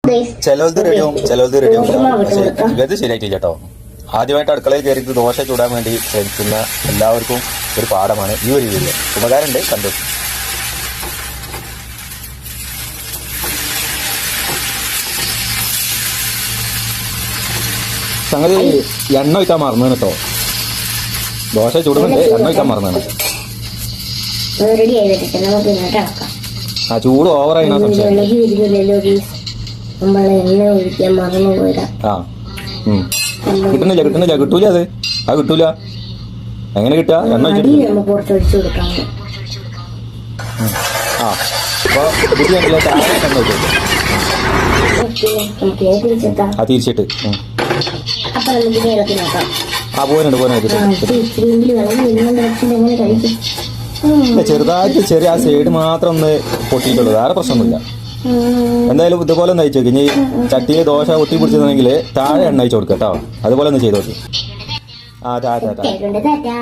ചിലത് റെഡിയാവും പക്ഷെ ഇത് ശരിയായിട്ടില്ല കേട്ടോ. ആദ്യമായിട്ട് അടുക്കളയിൽ കയറിയിട്ട് ദോശ ചൂടാൻ വേണ്ടി ശ്രമിക്കുന്ന എല്ലാവർക്കും ഒരു പാഠമാണ് ഈ ഒരു വീഡിയോ. ഉപകാരമുണ്ട്, കണ്ടു. സംഗതി എണ്ണ വയ്ക്കാൻ മറന്നു കേട്ടോ. ദോശ ചൂടുന്നുണ്ട്, എണ്ണ വയ്ക്കാൻ മറന്നാണ്. ആ ചൂട് ഓവറായി സംശയം. കിട്ടുന്നില്ല കിട്ടൂല. അത് കിട്ടൂല. എങ്ങനെ കിട്ടുക? എണ്ണ വെച്ചിട്ട് ആ തിരിച്ചിട്ട് ചെറുതായിട്ട് ചെറിയ ആ സൈഡ് മാത്രം ഒന്ന് പൊട്ടിയിട്ടുള്ളൂ, വേറെ പ്രശ്നമൊന്നുമില്ല. എന്തായാലും ഇതുപോലെ ഒന്ന് അയച്ചു നോക്കി. ഇനി ചട്ടിയിൽ ദോശ ഒട്ടി പിടിച്ചിരുന്നെങ്കിൽ താഴെ എണ്ണ അയച്ചു കൊടുക്കാം കേട്ടോ. അതുപോലെ ഒന്ന് ചെയ്ത് നോക്കി. ആ ടാറ്റാ.